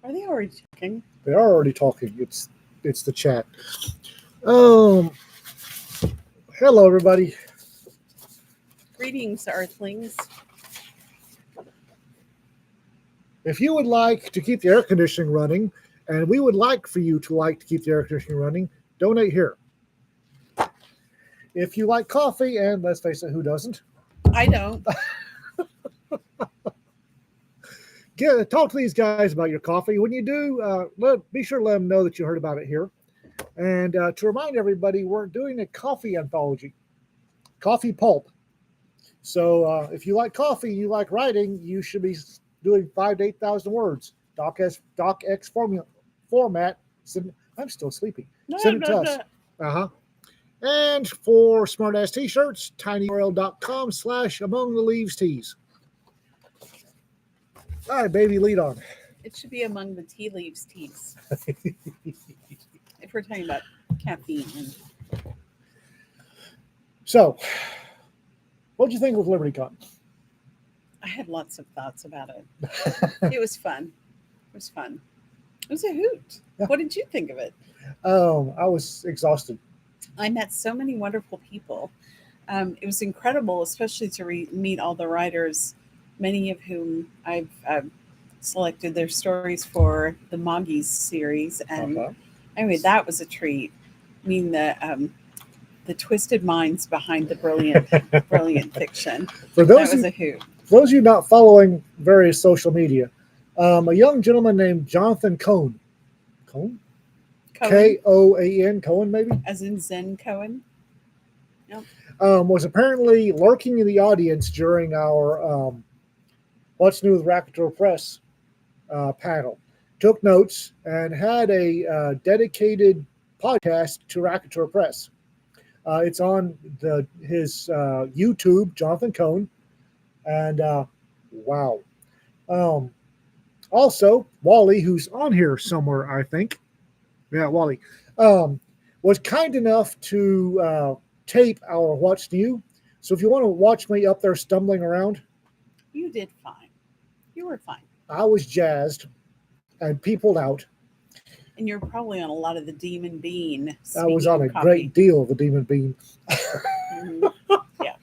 Are they already talking? They are already talking. It's the chat. Um, hello everybody. Greetings, Earthlings. If you would like to keep the air conditioning running, and we would like for you to keep the air conditioning running, donate here. If you like coffee, and let's face it, who doesn't? I don't. Talk to these guys about your coffee. When you do, be sure to let them know that you heard about it here. And to remind everybody, we're doing a coffee anthology, Coffee Pulp. So if you like coffee and you like writing, you should be doing 5,000 to 8,000 words. DocX format. I'm still sleepy. Send it to us. Uh-huh. And for smartass t-shirts, tinyurl.com/among the leaves tees. All right, baby, lead on. It should be among the tea leaves teas. If we're talking about caffeine. So, what did you think of LibertyCon? I had lots of thoughts about it. It was fun. It was fun. It was a hoot. Yeah. What did you think of it? I was exhausted. I met so many wonderful people. It was incredible, especially to meet all the writers, many of whom I've selected their stories for the Moggies series. And anyway, that was a treat. I mean, the twisted minds behind the brilliant fiction. That was a hoot. For those of you not following various social media, a young gentleman named Jonathan Cohn. Cohn? Koan, Cohen, maybe? As in Zen Cohen? Nope. Was apparently lurking in the audience during our What's New with Raconteur Press panel. Took notes and had a dedicated podcast to Raconteur Press. It's on his YouTube, Jonathan Cohn. And wow. Also, Wally, who's on here somewhere, I think. Yeah, Wally was kind enough to tape our What's New. So if you want to watch me up there stumbling around. You did fine. You were fine. I was jazzed and peopled out. And you're probably on a lot of the Demon Bean. I was on a great deal of the Demon Bean. Mm-hmm. Yeah.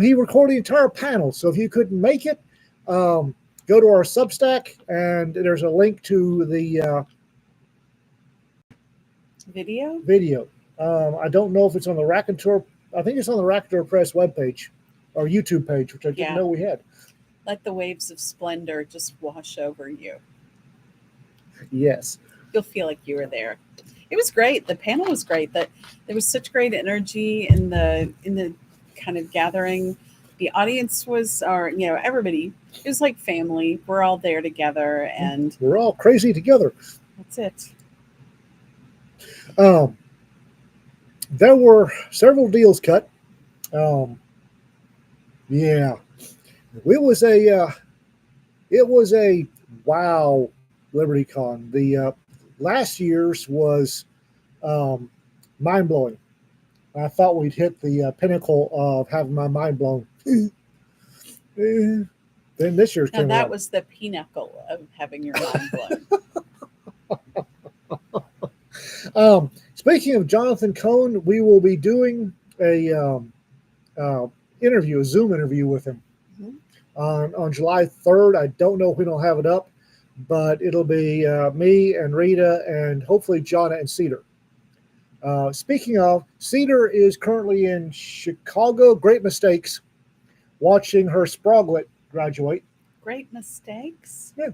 He recorded the entire panel. So if you couldn't make it, go to our Substack, and there's a link to the video. I don't know if it's on the Raconteur. I think it's on the Raconteur Press webpage or YouTube page, which I didn't know we had. Let the waves of splendor just wash over you. Yes. You'll feel like you were there. It was great. The panel was great. That there was such great energy in the kind of gathering. The audience was, everybody. It was like family. We're all there together, and we're all crazy together. That's it. There were several deals cut. Yeah, it was a wow LibertyCon. The last year's was mind blowing. I thought we'd hit the pinnacle of having my mind blown. Then this year's came that out. was the pinnacle of having your mind blown. Speaking of Jonathan Cohn, we will be doing a Zoom interview with him on July 3rd. I don't know if we don't have it up, but it'll be me and Rita and hopefully Jonna and Cedar. Speaking of, Cedar is currently in Chicago. Great Mistakes, watching her Sproglet graduate. Great Mistakes? Yeah.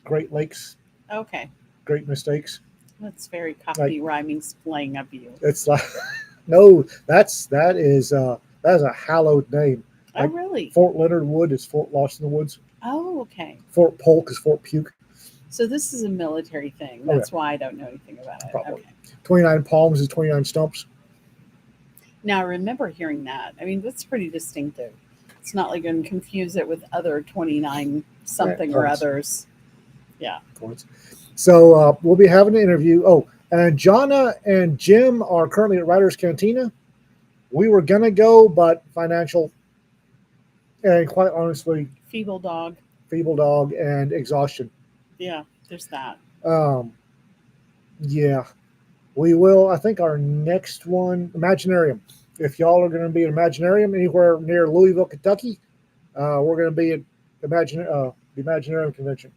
Great Lakes. Okay. Great Mistakes. That's very copy rhyming slang of you. It's like no, that is a hallowed name. Oh, really? Fort Leonard Wood is Fort Lost in the Woods. Oh, okay. Fort Polk is Fort Puke. So this is a military thing. That's why I don't know anything about it. Probably. Okay. 29 Palms is 29 Stumps. Now, I remember hearing that. I mean, that's pretty distinctive. It's not like going to confuse it with other 29 something or others. Yeah. So we'll be having an interview. Oh, and Jonna and Jim are currently at Writers Cantina. We were going to go, but financial and quite honestly, feeble dog. feeble dog, and exhaustion. Yeah, there's that. Um, yeah, we will. I think our next one, Imaginarium. If y'all are going to be at Imaginarium anywhere near Louisville, Kentucky, we're going to be at the Imaginarium convention.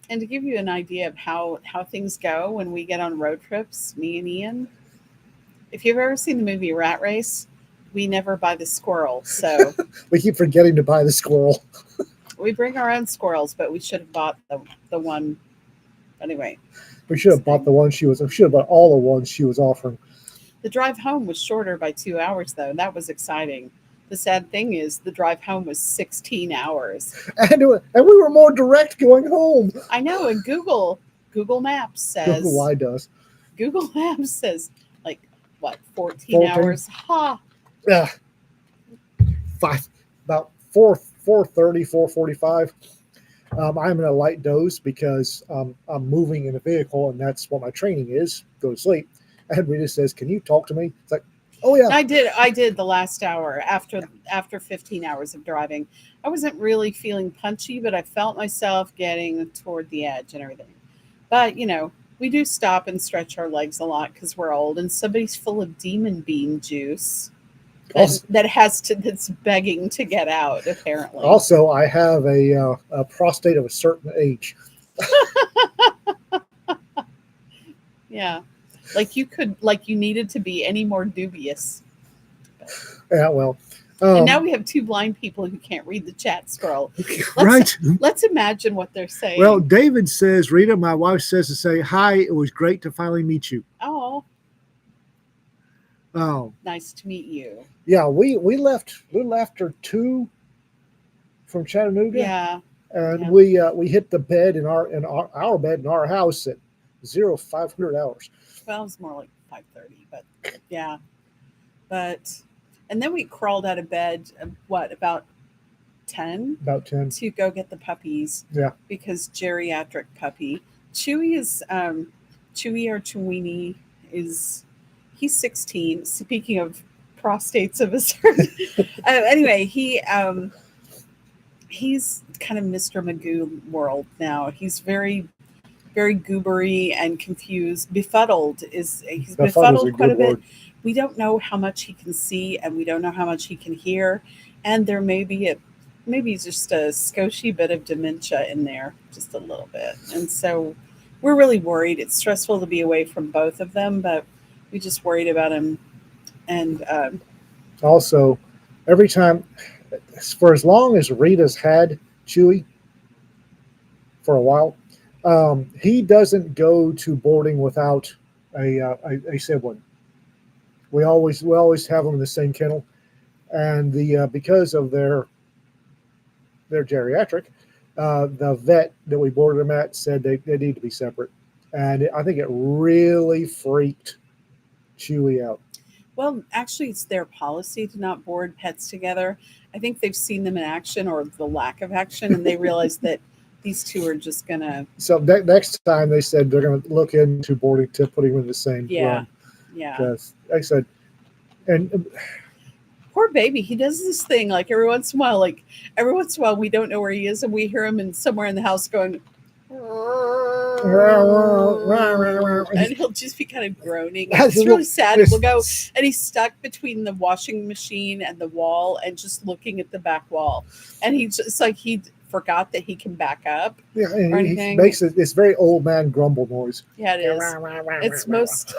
And to give you an idea of how things go when we get on road trips, me and Ian, if you've ever seen the movie Rat Race, we never buy the squirrel. So We keep forgetting to buy the squirrel. we bring our own squirrels, but we should have bought the one anyway. We should have bought the one she was. We should have bought all the ones she was offering. The drive home was shorter by 2 hours, though. That was exciting. The sad thing is, the drive home was 16 hours. And we were more direct going home. I know, and Google Maps says Google why does. Google Maps says like what 14 14? hours. Ha! Yeah, about 4:30, 4:45. I'm in a light doze because I'm moving in a vehicle, and that's what my training is. Go to sleep. And Rita says, "Can you talk to me?" It's like, "Oh yeah." I did the last hour after 15 hours of driving. I wasn't really feeling punchy, but I felt myself getting toward the edge and everything. But we do stop and stretch our legs a lot because we're old, and somebody's full of demon bean juice Also, that's begging to get out. Apparently, also, I have a prostate of a certain age. yeah, like you needed to be any more dubious. Yeah, well. And now we have two blind people who can't read the chat scroll. Right. Let's imagine what they're saying. Well, David says, Rita, my wife says to say, "Hi, it was great to finally meet you." Oh, Oh, nice to meet you. yeah, we left a little after 2 from Chattanooga. Yeah. And Yeah. we hit the bed in our bed in our house at 0500 hours. Well, it was more like 5:30, but yeah. And then we crawled out of bed. About 10 About 10. to go get the puppies. Yeah. Because geriatric puppy Chewy is Chewy or Chewini is he's 16. Speaking of prostates of a certain anyway, he's kind of Mr. Magoo world now. He's very, very goobery and confused. He's befuddled quite a bit. Word. We don't know how much he can see, and we don't know how much he can hear. And there may be maybe just a scotchy bit of dementia in there, just a little bit. And so we're really worried. It's stressful to be away from both of them, but we just worried about him. And Also, every time, for as long as Rita's had Chewy, for a while, he doesn't go to boarding without a sibling. We always have them in the same kennel, and because of their geriatric, the vet that we boarded them at said they need to be separate, and I think it really freaked Chewy out. well, actually, it's their policy to not board pets together. I think they've seen them in action or the lack of action, and they realize that these two are just gonna. So next time they said they're going to look into boarding to putting them in the same Yeah, room. yeah. Because like I said, and Poor baby, he does this thing like every once in a while we don't know where he is, and we hear him somewhere in the house going, and he'll just be kind of groaning. It's really sad. We'll go, and he's stuck between the washing machine and the wall, and just looking at the back wall, and it's like he forgot that he can back up. Yeah, or and he anything. makes this very old man grumble noise. Yeah, it is. It's most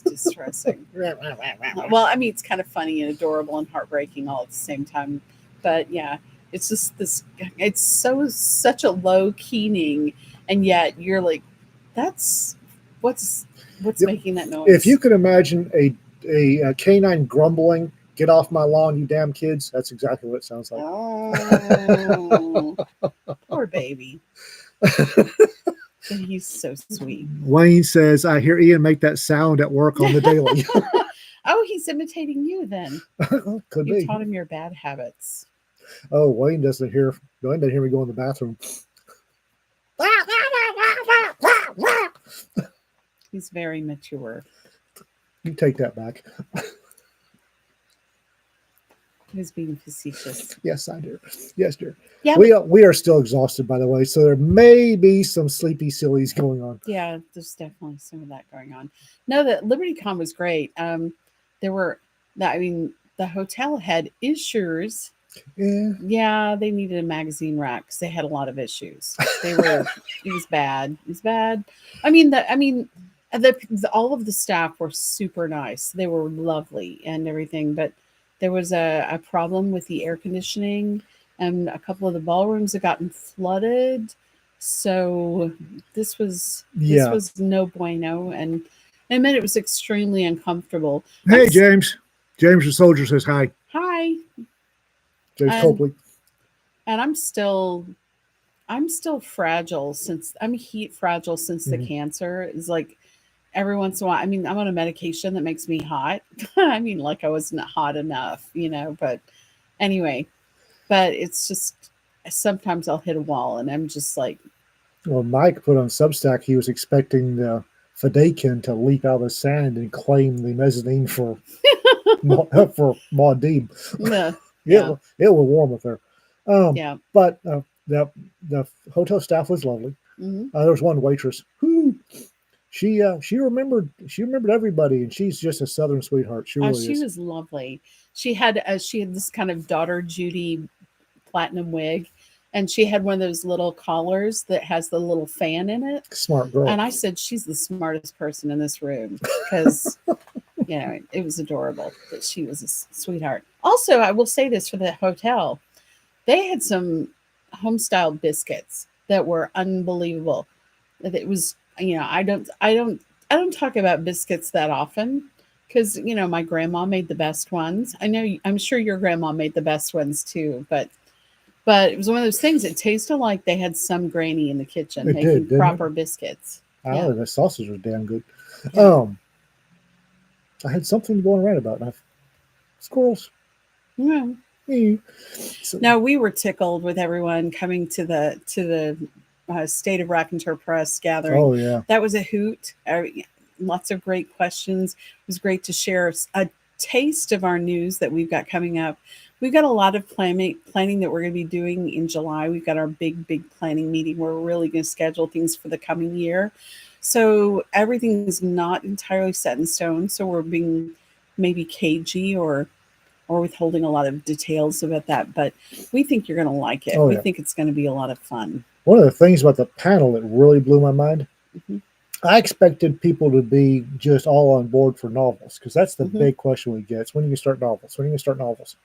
distressing. Well, I mean, it's kind of funny and adorable and heartbreaking all at the same time. But yeah, it's just this. It's such a low keening, and yet you're like, that's what's Yep. making that noise. If you can imagine a canine grumbling, "Get off my lawn, you damn kids," that's exactly what it sounds like. Oh, poor baby. But he's so sweet. Wayne says, "I hear Ian make that sound at work on the daily." Oh, he's imitating you then. Could You be. taught him your bad habits. Oh, Wayne doesn't hear me go in the bathroom. He's very mature. You take that back. He was being facetious. Yes, I do. Yes, dear. Yeah, We are still exhausted, by the way, so there may be some sleepy sillies going on. yeah, there's definitely some of that going on. No, the LibertyCon was great. There were that I mean, the hotel had issues. Yeah, Yeah, they needed a magazine rack because they had a lot of issues. They were it was bad. It was bad. All of the staff were super nice. They were lovely and everything, but there was a problem with the air conditioning, and a couple of the ballrooms had gotten flooded. So this yeah. was no bueno, and it meant it was extremely uncomfortable. I'm Hey, James. James the soldier says hi. hi, James and Copley. I'm still fragile since I'm heat fragile since the Mhm. cancer is like every once in a while. I mean, I'm on a medication that makes me hot. I mean, like I wasn't hot enough, but anyway, but it's just sometimes I'll hit a wall and I'm just like, Well, Mike put on Substack he was expecting the Fedaykin to leap out of the sand and claim the mezzanine for for Maudib. "Ugh." It Yeah, it was warm with her. Um, yeah. but the the hotel staff was lovely. Hmm. There was one waitress who she remembered everybody, and she's just a southern sweetheart. She really She is. was lovely. She had this kind of daughter Judy platinum wig, and she had one of those little collars that has the little fan in it. Smart girl. And I said, she's the smartest person in this room because, it was adorable that she was a sweetheart. Also, I will say this for the hotel, they had some home-style biscuits that were unbelievable. It was, I don't talk about biscuits that often because, my grandma made the best ones. I'm sure your grandma made the best ones too, but it was one of those things. It tasted like they had some granny in the kitchen It making did, didn't it? proper biscuits. Yeah, Oh, the sausage was damn good. yeah. Um, I had something going right about that. Squirrels. Yeah. Eh. So, No, we were tickled with everyone coming to the State of Raconteur Press gathering. oh yeah, That was a hoot. Lots of great questions. It was great to share a taste of our news that we've got coming up. We've got a lot of planning that we're going to be doing in July. We've got our big planning meeting where we're really going to schedule things for the coming year. So everything is not entirely set in stone. So we're being maybe cagey or withholding a lot of details about that, but we think you're going to like it. oh We yeah. think it's going to be a lot of fun. One of the things about the panel that really blew my mind, Hmm. I expected people to be just all on board for novels because that's the Hmm. big question we get. It's when you can start novels. When you can start novels.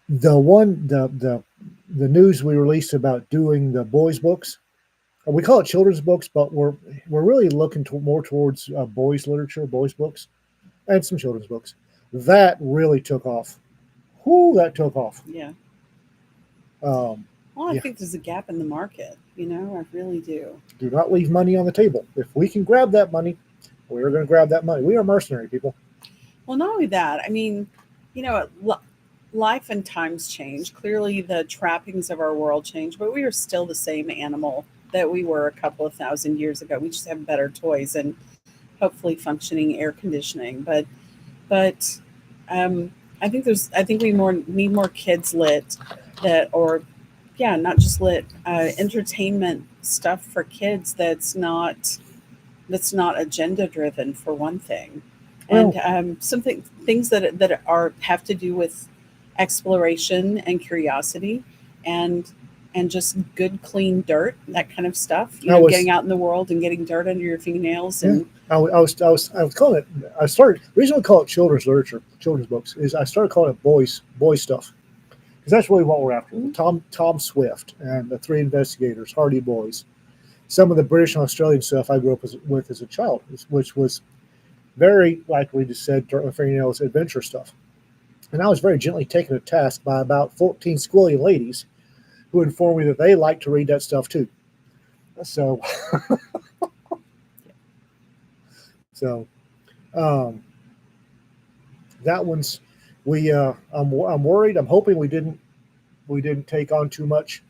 The news we released about doing the boys' books, we call it children's books, but we're really looking more towards boys' literature, boys' books, and some children's books. That really took off. Whoo, that took off. Yeah. Um, Well, I yeah, think there's a gap in the market. I really do. do not leave money on the table. If we can grab that money, we're going to grab that money. We are mercenary people. Well, not only that, I mean, life and times change. Clearly, the trappings of our world change, but we are still the same animal that we were a couple of thousand years ago. We just have better toys and hopefully functioning air conditioning. But um, I think we more need more kids lit that or yeah, not just lit entertainment stuff for kids that's not agenda driven for one thing, and Well, something things that are have to do with exploration and curiosity and and just good clean dirt, that kind of stuff, I getting was out in the world and getting dirt under your fingernails yeah. and I was calling it. I started the reason we call it children's literature, children's books, is I started calling it boys stuff because that's really what we're after. mm, Tom Swift and the Three Investigators, Hardy Boys, some of the British and Australian stuff I grew up with as a child, which was very, like we just said, dirt on the fingernails, adventure stuff. And I was very gently taken to task by about 14 schooly ladies who informed me that they like to read that stuff too. So, so um, that one's I'm worried. I'm hoping we didn't take on too much.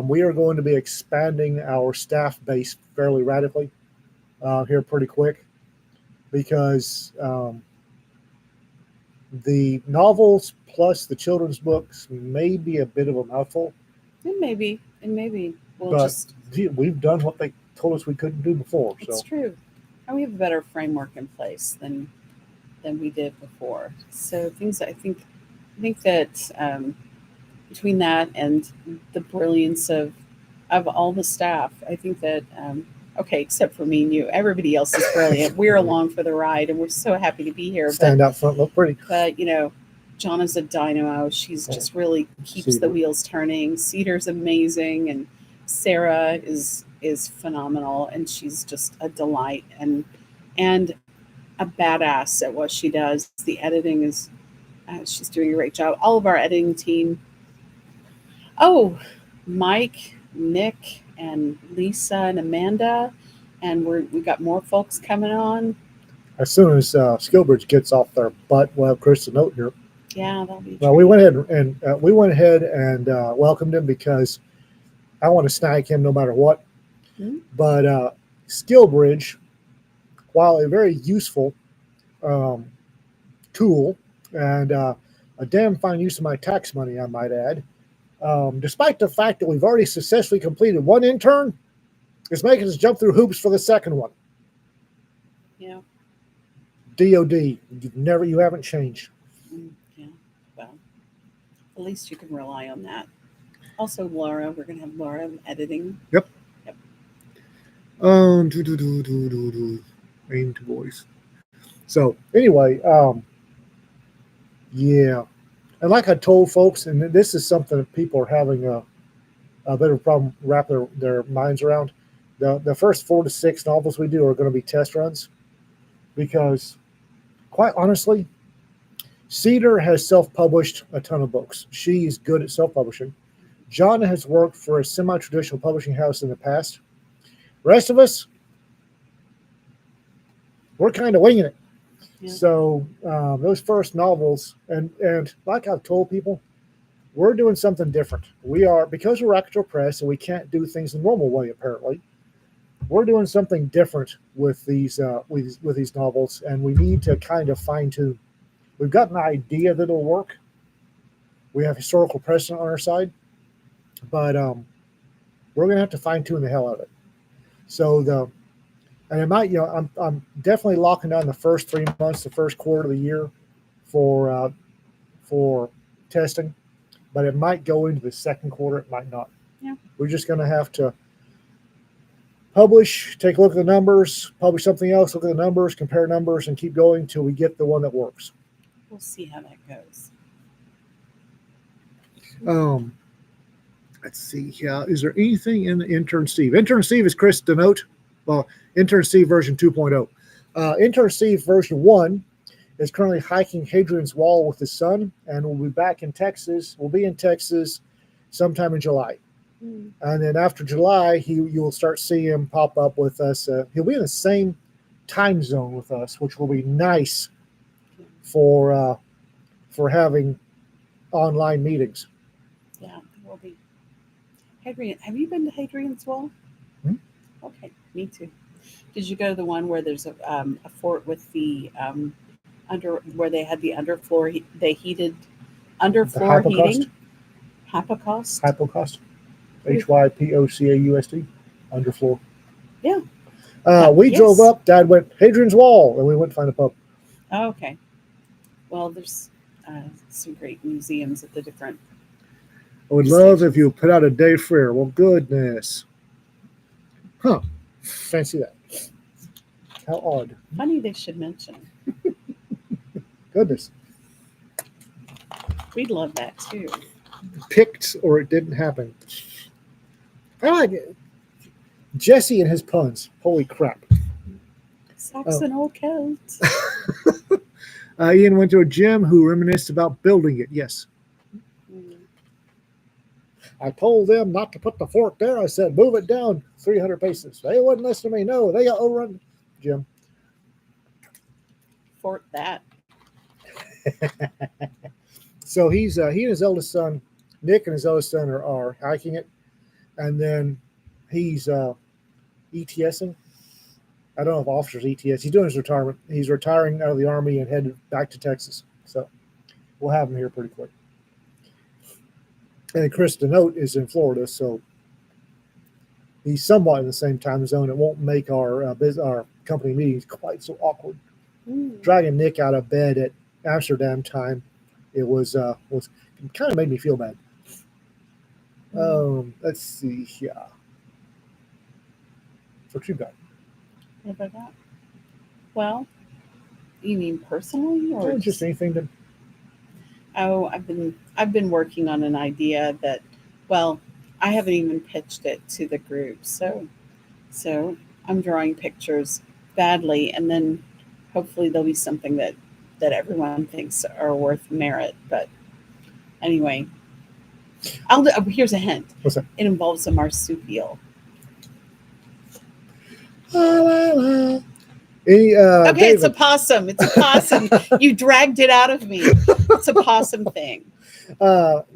We are going to be expanding our staff base fairly radically here pretty quick because The novels plus the children's books may be a bit of a mouthful, And maybe we'll but just, we've done what they told us we couldn't do before. it's So true. And we have a better framework in place than we did before. So things I think that between that and the brilliance of all the staff, I think that okay, except for me and you, everybody else is brilliant. We're along for the ride, and we're so happy to be here. stand out front, look pretty. But John is a dynamo. She's just really keeps the Cedar. wheels turning. Cedar's amazing, and Sarah is phenomenal, and she's just a delight and a badass at what she does. The editing is she's doing a great job. All of our editing team. Oh, Mike, Nick, and Lisa and Amanda, and we got more folks coming on. As soon as Skillbridge gets off their butt, we'll have Chris a note here. Yeah, that'll be. Well, we went ahead and welcomed him because I want to snag him no matter what. Mhm. But Skillbridge, while a very useful um, tool and a damn fine use of my tax money, I might add, despite the fact that we've already successfully completed one intern, is making us jump through hoops for the second one. Yeah. DOD, you haven't changed. Yeah. Well, at least you can rely on that. Also, Laura, we're gonna have Laura editing. Yep. Yep. Aim to voice. So anyway, yeah, and like I told folks, and this is something that people are having a bit of a problem wrap their minds around. The first 4 to 6 novels we do are going to be test runs because, quite honestly, Cedar has self-published a ton of books. She's good at self-publishing. John has worked for a semi-traditional publishing house in the past. The rest of us, we're kind of winging it. Yeah. So those first novels, and like I've told people, we're doing something different. We are, because we're Actor Press and we can't do things the normal way, apparently. We're doing something different with these novels, and we need to kind of fine tune. We've got an idea that'll work. We have historical precedent on our side, but we're going to have to fine tune the hell out of it. So and it might, I'm definitely locking down the first 3 months, the first quarter of the year for testing, but it might go into the second quarter. It might not. Yeah. We're just going to have to publish, take a look at the numbers, publish something else, look at the numbers, compare numbers, and keep going until we get the one that works. We'll see how that goes. Let's see. Yeah, is there anything in the Intern Steve? Intern Steve is Chris Denote. Well, Intern Steve version 2.0. Intern Steve version 1 is currently hiking Hadrian's Wall with his son, and we'll be back in Texas. We'll be in Texas sometime in July. Mm. And then after July, you will start seeing him pop up with us. He'll be in the same time zone with us, which will be nice for having online meetings. Yeah, it will be. Hadrian, have you been to Hadrian's Wall? Hmm? Okay, me too. Did you go to the one where there's a fort with the under where they had the underfloor they heated underfloor heating? Hypocaust. Hypocaust. HYPOCAUST. Underfloor. Yeah. We Yes. drove up. Dad went Hadrian's Wall, and we went to find a pub. Oh, okay. Well, there's some great museums at the different. I would love if you put out a day fair. Well, goodness. Huh. Fancy that. How odd. Funny they should mention. Goodness. We'd love that too. Picked or it didn't happen. I like it. Jesse and his puns. Holy crap. Saxon old Celts. Ian went to a gym who reminisced about building it. Yes. Mm. I told them not to put the fork there. I said, move it down 300 paces. They wouldn't listen to me. No, they got overrun. Jim. Fort that. So he and his eldest son, Nick, and his eldest son are hiking it. And then he's ETSing. I don't know if officers ETS. He's doing his retirement. He's retiring out of the Army and headed back to Texas. So we'll have them here pretty quick. And Chris Denote is in Florida, so he's somewhat in the same time zone. It won't make our company meetings quite so awkward. Dragging Nick out of bed at Amsterdam time, it was it kind of made me feel bad. Let's see here. What you got? What about that? Well, you mean personally, or just anything to? Oh, I've been working on an idea that, well, I haven't even pitched it to the group. So I'm drawing pictures badly, and then hopefully there'll be something that everyone thinks are worth merit. But anyway, here's a hint. What's that? It involves a marsupial. Any, Okay, David. it's a possum. It's a possum. You dragged it out of me. It's a possum thing.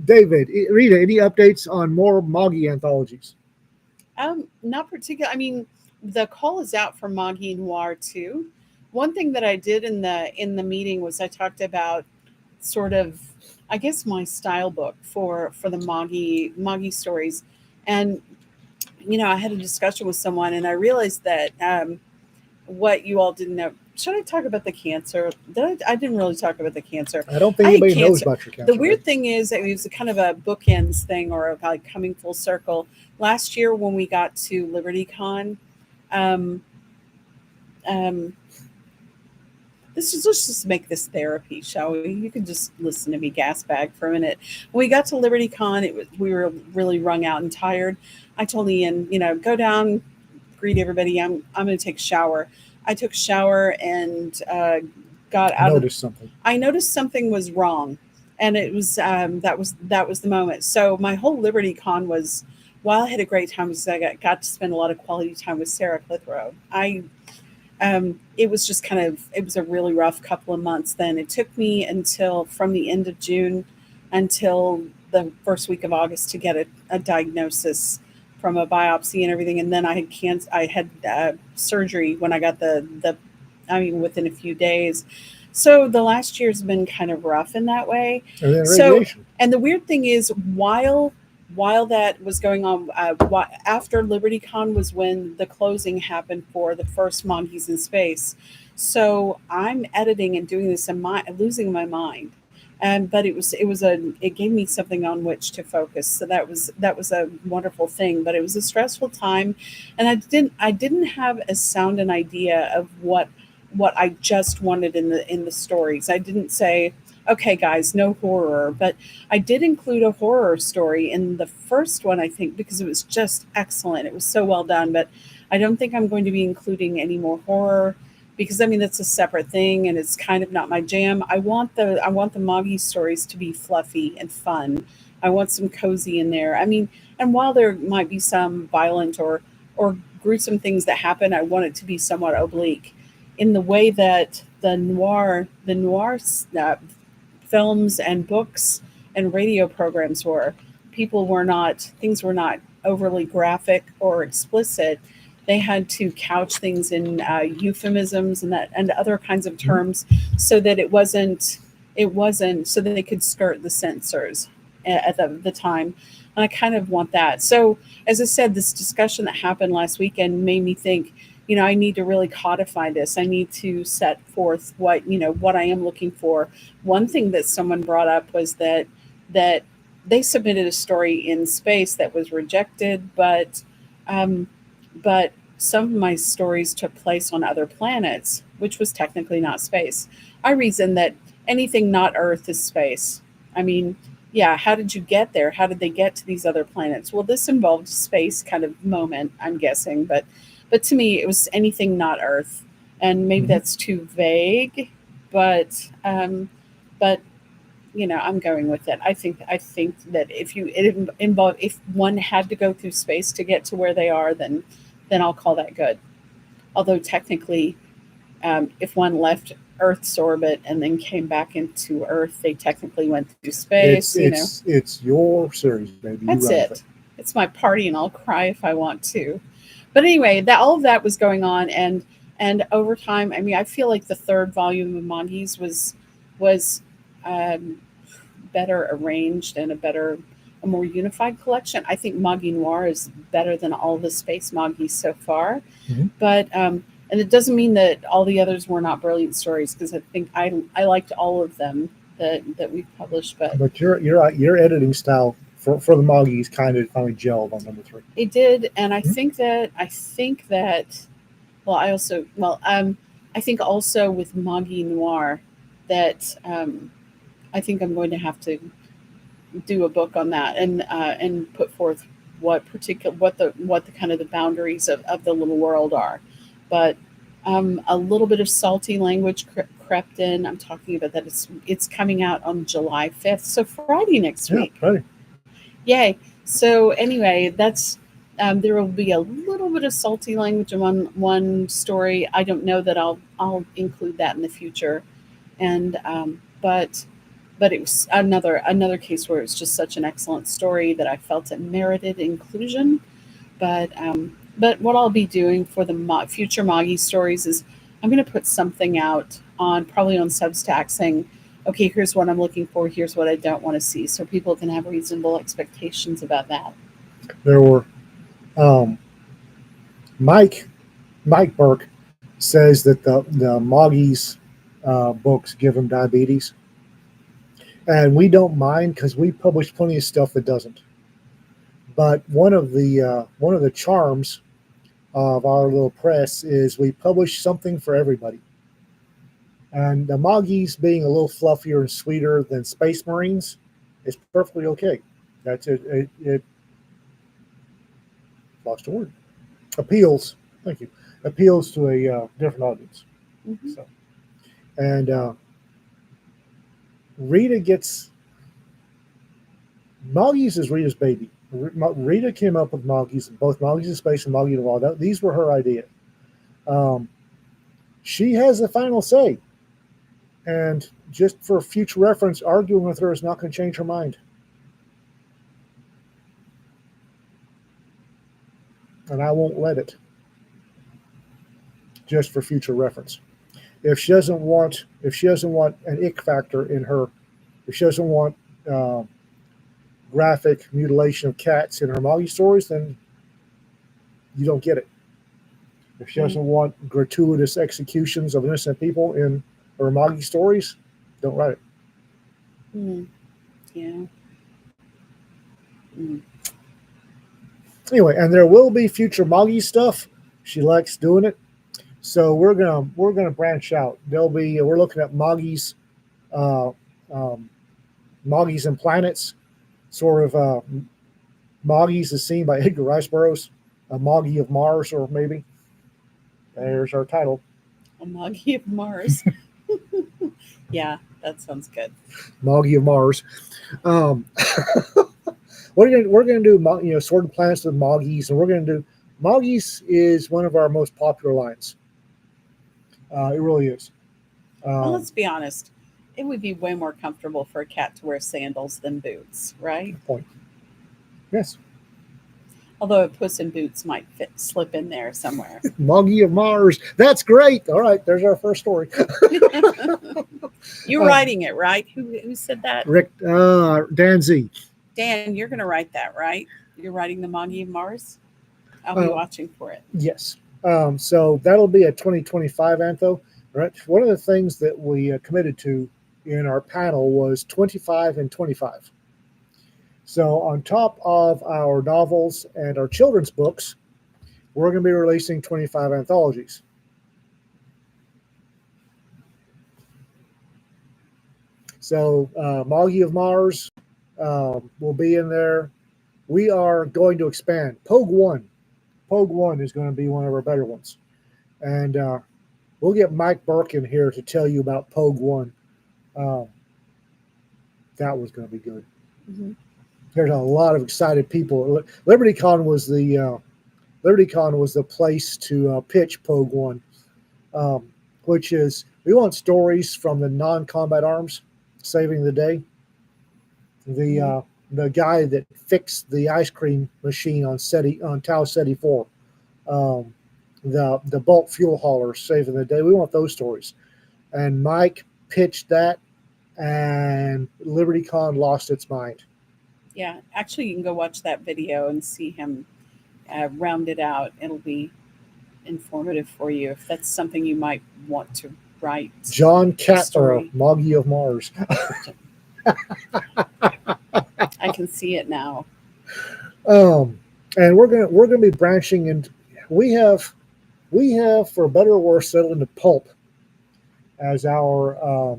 David, Rita, any updates on more Moggy anthologies? Not particular. I mean, the call is out for Moggy Noir too. One thing that I did in the meeting was I talked about sort of, I guess, my style book for the Moggy stories, and I had a discussion with someone, and I realized that what you all didn't know. Should I talk about the cancer? I didn't really talk about the cancer. I don't think I had anybody knows cancer. about your cancer. The weird thing is, it was kind of a bookends thing, or like coming full circle. Last year when we got to LibertyCon, um, let's just make this therapy, shall we? You can just listen to me gas bag for a minute. When we got to LibertyCon, we were really wrung out and tired. I told Ian, go down, greet everybody. I'm going to take a shower. I took a shower and got out. I noticed something was wrong, and it was that was the moment. So my whole LibertyCon was, while I had a great time, because I got to spend a lot of quality time with Sarah Clitheroe. It was just it was a really rough couple of months. Then it took me until from the end of June until the first week of August to get a diagnosis from a biopsy and everything. And then I had surgery when I got within a few days. So the last year's been kind of rough in that way. And then radiation. And the weird thing is, while that was going on, after LibertyCon was when the closing happened for the first Monkeys in Space. So I'm editing and doing this, and losing my mind. But it gave me something on which to focus. So that was a wonderful thing. But it was a stressful time, and I didn't have a sound an idea of what I just wanted in the stories. I didn't say, okay, guys, no horror, but I did include a horror story in the first one, I think, because it was just excellent. It was so well done, but I don't think I'm going to be including any more horror, because that's a separate thing, and it's kind of not my jam. I want the Moggy stories to be fluffy and fun. I want some cozy in there. And while there might be some violent or gruesome things that happen, I want it to be somewhat oblique, in the way that the noir films and books and radio programs were. Things were not overly graphic or explicit. They had to couch things in euphemisms and other kinds of terms, so that it wasn't so that they could skirt the censors at the time. And I kind of want that. So as I said, this discussion that happened last weekend made me think, I need to really codify this. I need to set forth what I am looking for. One thing that someone brought up was that they submitted a story in space that was rejected, but some of my stories took place on other planets, which was technically not space. I reason that anything not Earth is space. Yeah, how did you get there? How did they get to these other planets? Well, this involved space kind of moment, I'm guessing, but to me, it was anything not Earth, and maybe that's too vague, but I'm going with it. I think that if one had to go through space to get to where they are, then I'll call that good. Although technically, if one left Earth's orbit and then came back into Earth, they technically went through space. It's your series, baby. That's it. It's my party, and I'll cry if I want to. But anyway, all of that was going on, and over time, I feel like the third volume of Monkeys was better arranged and a more unified collection. I think Moggy Noir is better than all the Space Moggies so far. Mhm. But and it doesn't mean that all the others were not brilliant stories, because I think I liked all of them that we've published. But But your editing style for the Moggies kind of finally gelled on number 3. it did, and Mhm. I think that well, I think also with Moggy Noir that I think I'm going to have to do a book on that and put forth what the kind of the boundaries of the little world are. But a little bit of salty language crept in. I'm talking about that it's coming out on July 5th, so Friday next Yeah, week. right. Yay! So anyway, that's there will be a little bit of salty language in one story. I don't know that I'll include that in the future, and but it was another case where it's just such an excellent story that I felt it merited inclusion. But what I'll be doing for the future Moggy stories is I'm going to put something out on probably on Substack saying, okay, here's what I'm looking for, here's what I don't want to see, so people can have reasonable expectations about that. There were um, Mike Burke says that the Moggies books give him diabetes, and we don't mind because we publish plenty of stuff that doesn't. But one of the charms of our little press is we publish something for everybody. And the Moggies being a little fluffier and sweeter than Space Marines is perfectly okay. That's it. It lost a word. Appeals. Thank you. Appeals to a different audience. Hmm. So, and Rita gets Moggies is Rita's baby. Rita came up with Moggies, both Moggies in Space and Moggy Law. These were her idea. Um, she has the final say. And just for future reference, arguing with her is not going to change her mind. And I won't let it. Just for future reference. If she doesn't want an ick factor in her, if she doesn't want uh, graphic mutilation of cats in her Moggy stories, then you don't get it. If she doesn't want gratuitous executions of innocent people in her Moggy stories, don't write it. Mm. Yeah. Mm. Anyway, and there will be future Moggy stuff. She likes doing it, so we're gonna branch out. There'll be we're looking at uh, um, Moggies and planets, sort of Moggies is seen by Edgar Rice Burroughs, a Moggy of Mars, or maybe there's our title. A Moggy of Mars. Yeah, that sounds good. Moggy of Mars. Um, we're gonna do Sword Planets with Moggies, and we're gonna do Moggies is one of our most popular lines. It really is. Well, Um, let's be honest. It would be way more comfortable for a cat to wear sandals than boots, right? Point. Yes. Although a Puss in Boots might slip in there somewhere. Moggy of Mars. That's great. All right, there's our first story. You're writing it, right? Who said that? Rick Dan Z. Dan, you're going to write that, right? You're writing the Moggy of Mars? I'll be watching for it. Yes. So that'll be a 2025 antho. Right. One of the things that we committed to in our panel was 25 and 25. So on top of our novels and our children's books, we're going to be releasing 25 anthologies. So Moggy of Mars will be in there. We are going to expand. Pogue 1. Pogue 1 is going to be one of our better ones. And we'll get Mike Burke in here to tell you about Pogue 1. That was going to be good. Mm-hmm. There's a lot of excited people. LibertyCon was the place to pitch Pogue 1, which is we want stories from the non-combat arms saving the day. The guy that fixed the ice cream machine on Tau Ceti 4. The bulk fuel haulers saving the day. We want those stories. And Mike pitched that and LibertyCon lost its mind. Yeah, actually, you can go watch that video and see him round it out. It'll be informative for you if that's something you might want to write John a Catler, story. Moggy of Mars. I can see it now. Um, and we're gonna be branching, and we have for better or worse settled into pulp as our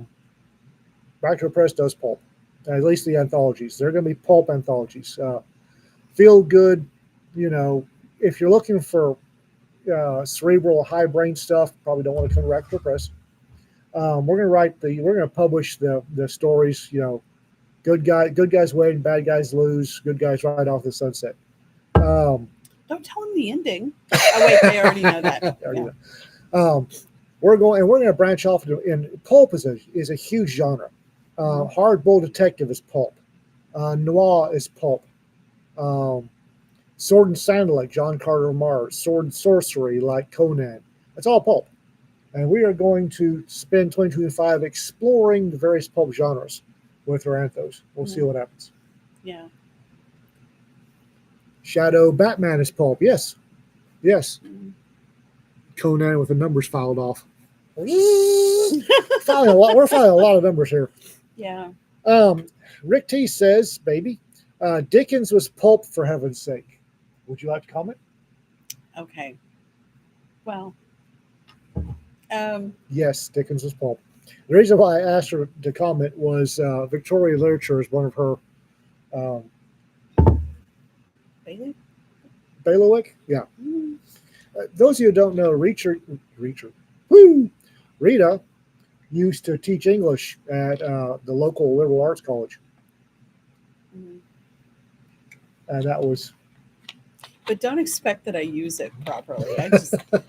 Back Press does pulp. At least the anthologies. They're going to be pulp anthologies. Feel good, you know. If you're looking for cerebral, high brain stuff, probably don't want to come to Back Press. We're going to publish the stories. You know, good guys win, bad guys lose, good guys ride off the sunset. Um, Don't tell him the ending. Oh wait, they already know that. already Yeah. know. We're going to branch off into, and pulp is a huge genre. Hard boiled detective is pulp. Noir is pulp. Um, sword and sandal like John Carter of Mars. Sword and sorcery like Conan. It's all pulp. And we are going to spend 2025 exploring the various pulp genres with our anthos. We'll see what happens. Yeah. Shadow Batman is pulp. Yes. Yes. Mm. Conan with the numbers filed off. Filing a lot. We're filing a lot of numbers here. Yeah. Rick T says, baby, Dickens was pulp for heaven's sake. Would you like to comment? Okay. Well. Yes, Dickens was pulp. The reason why I asked her to comment was Victorian literature is one of her um, Bailey? bailiwick. Yeah. Mm. Those of you who don't know, Rita used to teach English at the local liberal arts college. Mm. And that was. But don't expect that I use it properly.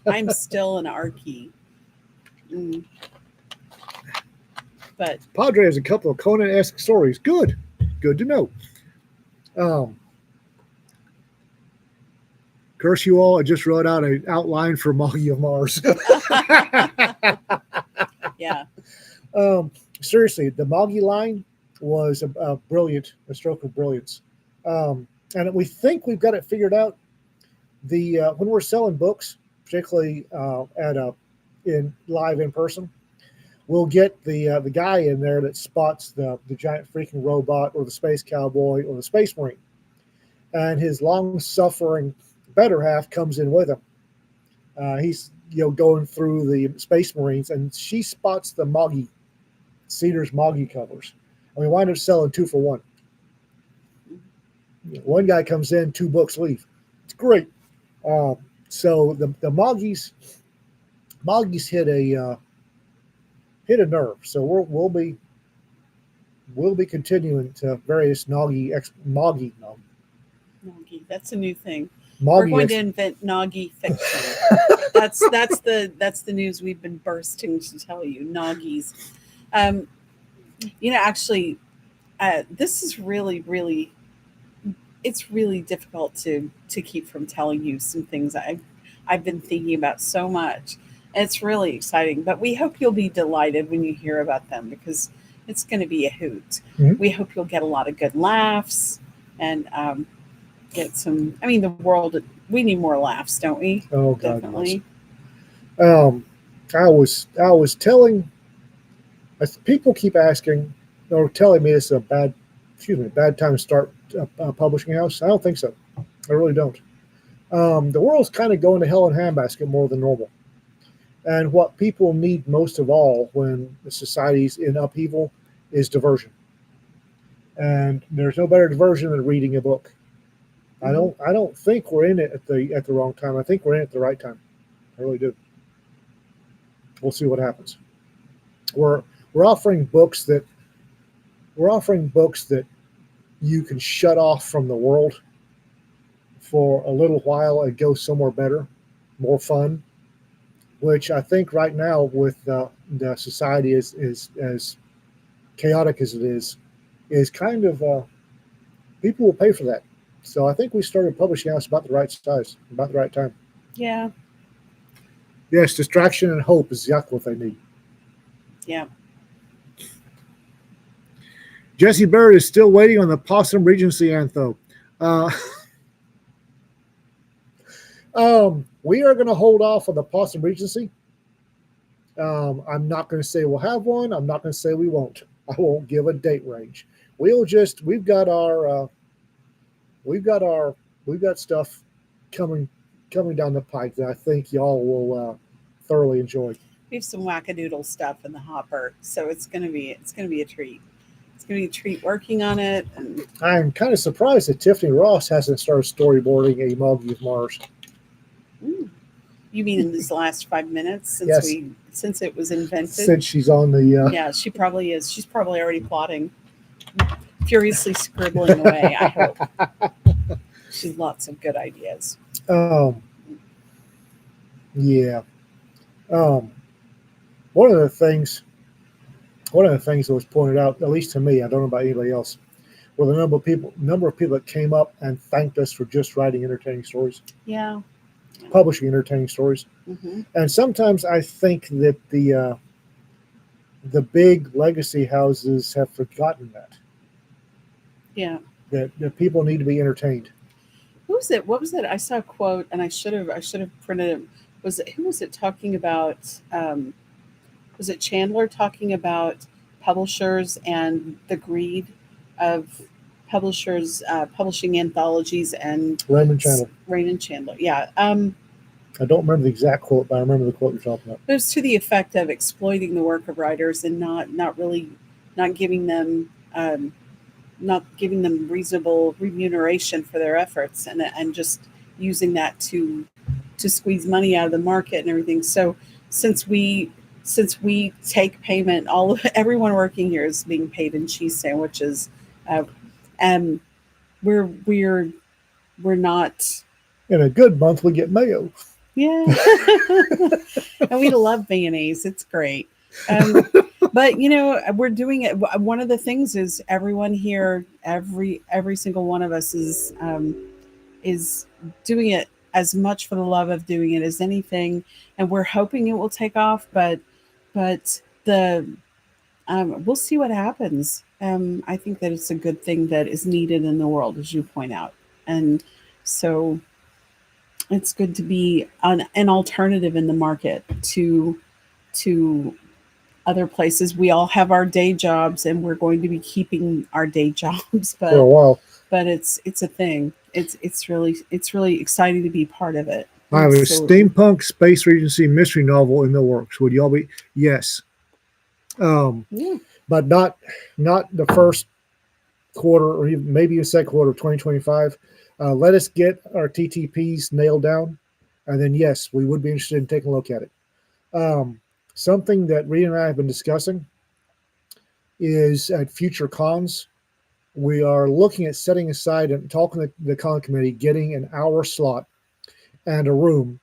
I'm still an archie. Mm. But Padre has a couple of Conan-esque stories. Good to know. Curse you all! I just wrote out an outline for Moggy of Mars. yeah. Seriously, the Moggy line was a stroke of brilliance, and we think we've got it figured out. When we're selling books, particularly in person, we'll get the guy in there that spots the giant freaking robot or the space cowboy or the space marine, and his long suffering better half comes in with him. He's going through the space marines, and she spots the Cedar's Moggy covers, and we wind up selling 2 for 1. One guy comes in, 2 books leave. It's great. So the Moggies hit a nerve. So we'll be continuing to various Moggy. That's a new thing. Moggy We're going to invent Noggy fiction. that's the news we've been bursting to tell you. Noggies. Actually, this is really it's really difficult to keep from telling you some things I've been thinking about so much. And it's really exciting, but we hope you'll be delighted when you hear about them because it's going to be a hoot. Mhm. We hope you'll get a lot of good laughs and get some. I mean, the world. We need more laughs, don't we? Oh God, Definitely. I was telling. People keep asking or telling me it's a bad time to start a publishing house. I don't think so. I really don't. The world's kind of going to hell in a handbasket more than normal. And what people need most of all when the society's in upheaval is diversion. And there's no better diversion than reading a book. Mm-hmm. I don't think we're in it at the wrong time. I think we're in it at the right time. I really do. We'll see what happens. We're offering books that you can shut off from the world for a little while and go somewhere better, more fun. Which I think right now with the society is as chaotic as it is kind of people will pay for that. So I think we started publishing house about the right size, about the right time. Yeah. Yes, distraction and hope is exactly what they need. Yeah. Jesse Barrett is still waiting on the Possum Regency anthem. Uh, we are going to hold off on the Possum Regency. I'm not going to say we'll have one. I'm not going to say we won't. I won't give a date range. We've got we've got our, we've got stuff coming down the pike that I think y'all will thoroughly enjoy. We have some wackadoodle stuff in the hopper, so it's gonna be a treat. It's gonna be a treat working on it, and I'm kind of surprised that Tiffany Ross hasn't started storyboarding a Moggy of Mars. mm, you mean in these last 5 minutes Yes, since it was invented? since she's on the. Yeah, she probably is. She's probably already plotting, furiously scribbling away. I hope she's lots of good ideas. Um, yeah. Um, one of the things, one of the things that was pointed out, at least to me, I don't know about anybody else, were the number of people that came up and thanked us for just writing entertaining stories, Yeah. publishing entertaining stories. Mm-hmm. And sometimes I think that the big legacy houses have forgotten Yeah. that people need to be entertained. Who was it? What was it? I saw a quote, and I should have printed it. Was it who was it talking about? Was it Chandler talking about publishers and the greed of publishers publishing anthologies and Raymond Chandler. Raymond Chandler? Yeah. I don't remember the exact quote, but I remember the quote you're talking about. It was to the effect of exploiting the work of writers and not really not giving them not giving them reasonable remuneration for their efforts and just using that to squeeze money out of the market and everything. So since we since we take payment, all of everyone working here is being paid in cheese sandwiches, uh, and we're we're not. In a good month, we get mayo. Yeah. And we love mayonnaise. It's great. Um, but we're doing it. One of the things is everyone here, every single one of us is doing it as much for the love of doing it as anything, and we're hoping it will take off. But the we'll see what happens. I think that it's a good thing that is needed in the world, as you point out, and so it's good to be an alternative in the market to other places. We all have our day jobs, and we're going to be keeping our day jobs, For a while. but it's a thing. It's really exciting to be part of it. I have a Absolutely. steampunk space regency mystery novel in the works. Would y'all be? Yes. Um, Yeah. but not the first quarter or even maybe the second quarter of 2025. Let us get our TTPs nailed down, and then yes, we would be interested in taking a look at it. Something that Rita and I have been discussing is at future cons, we are looking at setting aside and talking to the con committee, getting an hour slot and a room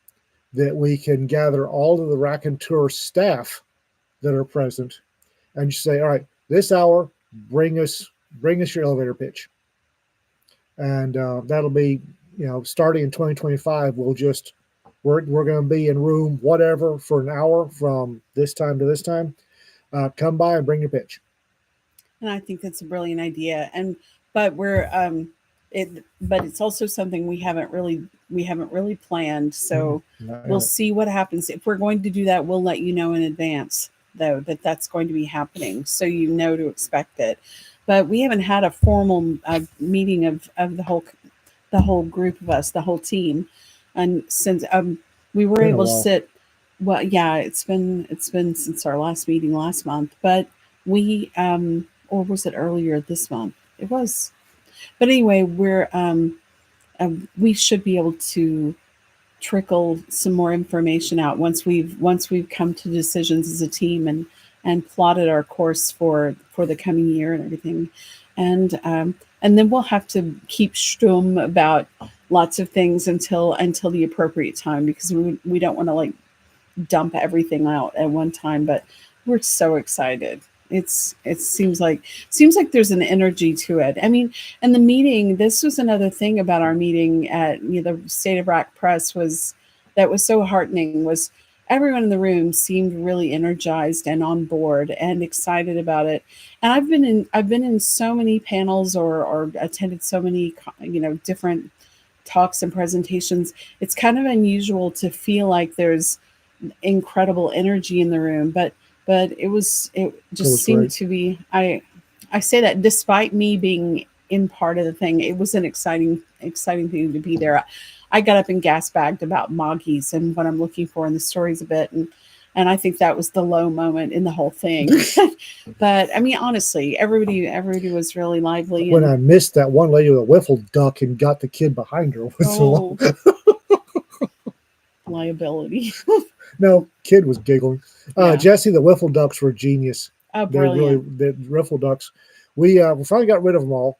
that we can gather all of the raconteur staff that are present and just say, all right, this hour, bring us your elevator pitch. And that'll be, starting in 2025, we're going to be in room whatever for an hour from this time to this time. Come by and bring your pitch. And I think that's a brilliant idea. But it's also something we haven't really planned. So we'll see what happens. If we're going to do that, we'll let you know in advance, though, that's going to be happening, so you know to expect it. But we haven't had a formal meeting of the whole group of us, the whole team, and since we were Been a able to while. sit. Well, yeah, it's been since our last meeting last month, but we or was it earlier this month? It was. But anyway, we should be able to trickle some more information out once we've come to decisions as a team and plotted our course for the coming year and everything, and then we'll have to keep stum about lots of things until the appropriate time, because we don't want to like dump everything out at one time, but we're so excited. It seems like there's an energy to it. I mean, and the meeting. This was another thing about our meeting at the State of Rock Press was that was so heartening. Was everyone in the room seemed really energized and on board and excited about it. And I've been in so many panels or attended so many different talks and presentations. It's kind of unusual to feel like there's incredible energy in the room, but it It just was seemed great. to be. I say that despite me being in part of the thing, it was an exciting thing to be there. I got up and gas bagged about moggies and what I'm looking for in the stories a bit, and I think that was the low moment in the whole thing. But I mean, honestly, everybody was really lively When and I missed that one lady with a wiffle duck and got the kid behind her was oh, liability. no, kid was giggling. Yeah. Jesse, the wiffle ducks were genius. Oh, They really, brilliant. the wiffle ducks. We finally got rid of them all.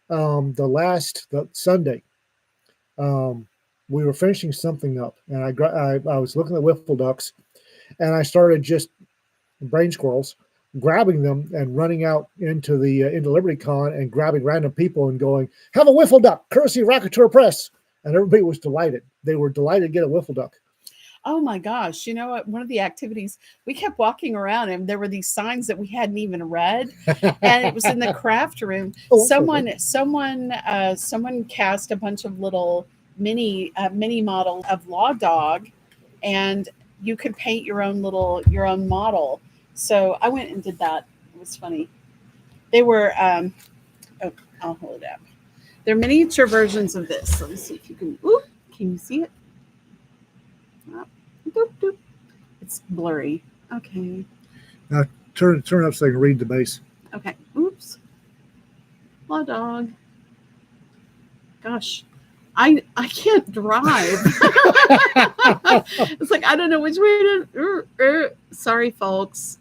The Sunday, um, we were finishing something up, and I was looking at wiffle ducks, and I started just brain squirrels, grabbing them and running out into Liberty Con and grabbing random people and going, "Have a wiffle duck, courtesy of Racketeer Press," and everybody was delighted. They were delighted to get a wiffle duck. Oh my gosh. You know what? One of the activities, we kept walking around and there were these signs that we hadn't even read. And it was in the craft room. Oh, I'm sorry. Someone cast a bunch of little mini models of Law Dog, and you could paint your own model. So I went and did that. It was funny. They were oh, I'll hold it up. They're miniature versions of this. Let me see if you can. Ooh, can you see it? Oh, doop, doop. It's blurry. Okay. Now turn up so I can read the base. Okay. Oops. Law Dog. Gosh, I can't drive. It's like I don't know which way to. Sorry, folks.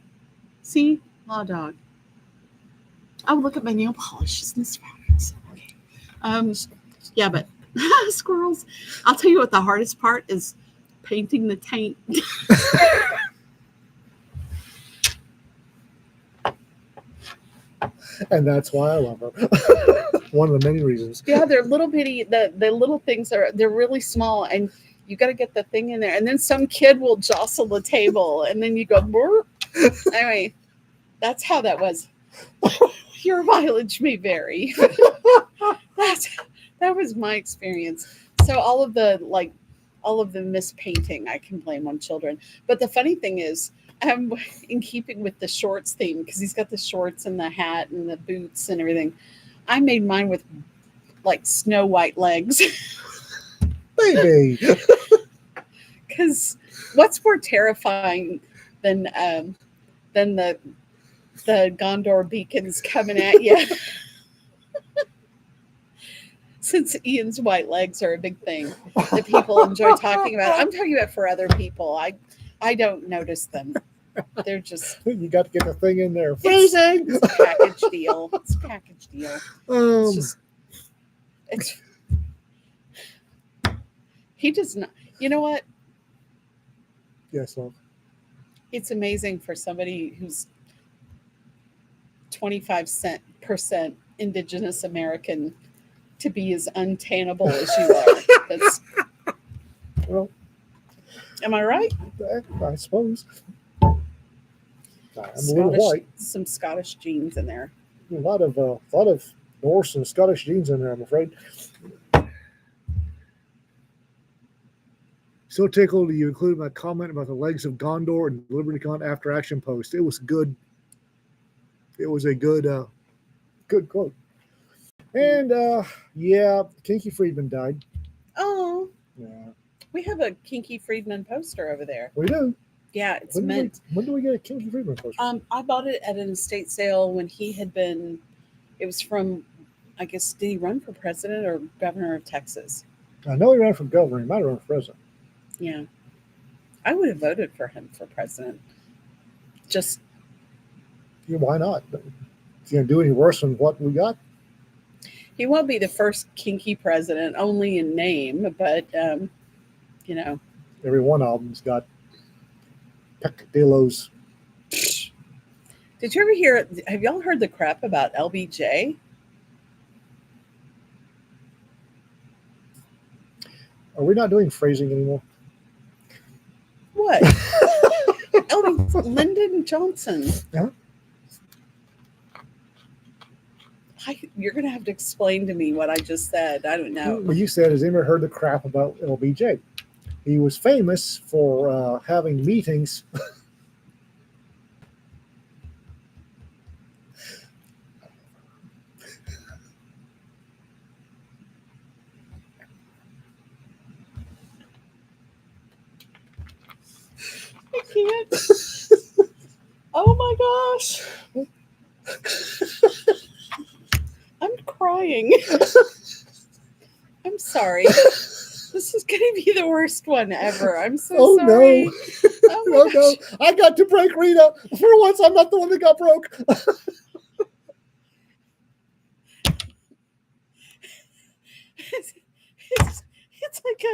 See, Law Dog. Oh, look at my nail polish. Isn't this fabulous? Okay. Um, yeah, but squirrels. I'll tell you what. The hardest part is painting the taint. And that's why I love her. One of the many reasons. Yeah, they're little bitty. The little things they're really small, and you got to get the thing in there. And then some kid will jostle the table, and then you go. Burp. Anyway, that's how that was. Your mileage may vary. That was my experience. So all of the mispainting, I can blame on children. But the funny thing is, in keeping with the shorts theme, because he's got the shorts and the hat and the boots and everything, I made mine with like Snow White legs. Baby. Because what's more terrifying than than the Gondor beacons coming at you? Since Ian's white legs are a big thing that people enjoy talking about, I'm talking about for other people. I don't notice them. They're just You got to get the thing in there. Freezing. it's a package deal. It's a package deal. It's just it's he does not. You know what? Yes, love. It's amazing for somebody who's 25% Indigenous American to be as untainable as you are. That's Well, am I right? I suppose. I'm a little white. Some Scottish genes in there. A lot of Norse and Scottish genes in there, I'm afraid. So tickled you included my comment about the legs of Gondor and LibertyCon after action post. It was good. It was a good quote. And yeah, Kinky Friedman died. Oh, Yeah, we have a Kinky Friedman poster over there. we do. Yeah, it's When mint. when do we get a Kinky Friedman poster? I bought it at an estate sale when he had been. It was from, I guess, did he run for president or governor of Texas? I know he ran for governor. He might have run for president. Yeah, I would have voted for him for president. Just Yeah, why not? Is he gonna do any worse than what we got? he won't be the first kinky president, only in name, but you know. Every one album's got peccadillos. Did you ever hear? Have y'all heard the crap about LBJ? Are we not doing phrasing anymore? what? Lyndon Johnson. Yeah. You're going to have to explain to me what I just said. I don't know. What you said, has anyone heard the crap about LBJ? He was famous for having meetings. I can't. Oh my gosh. I'm crying. I'm sorry. This is going to be the worst one ever. I'm so sorry. No. Oh my gosh. No. I got to break Rita. For once, I'm not the one that got broke. It's like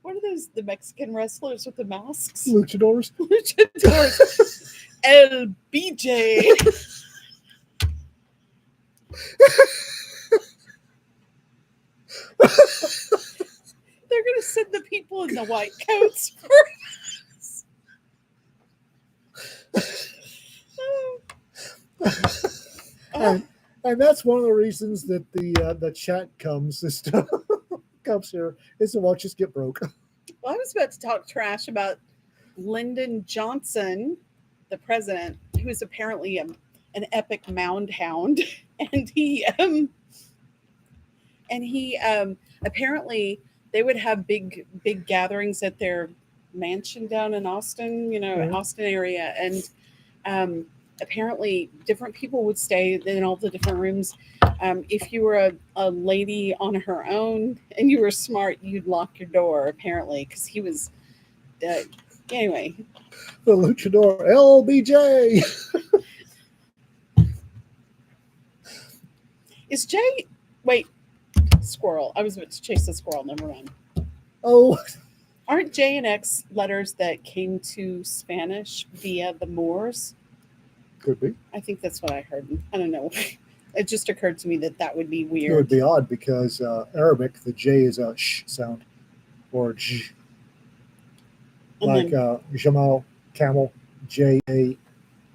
what are those, the Mexican wrestlers with the masks? Luchadors. Luchadors. LBJ. They're going to send the people in the white coats first. And that's one of the reasons that the chat comes comes here is to watch us get broke. Well, I was about to talk trash about Lyndon Johnson, the president, who is apparently an epic mound hound, and he apparently they would have big gatherings at their mansion down in Austin, Austin area, and apparently different people would stay in all the different rooms. If you were a lady on her own and you were smart, you'd lock your door, apparently, because he was anyway. The luchador LBJ. Is Jay, wait, squirrel. I was about to chase the squirrel, never mind. Oh, aren't J and X letters that came to Spanish via the Moors? Could be. I think that's what I heard. I don't know. It just occurred to me that would be weird. It would be odd because Arabic, the J is a sh sound, or j. Like Jamal, camel, J-A,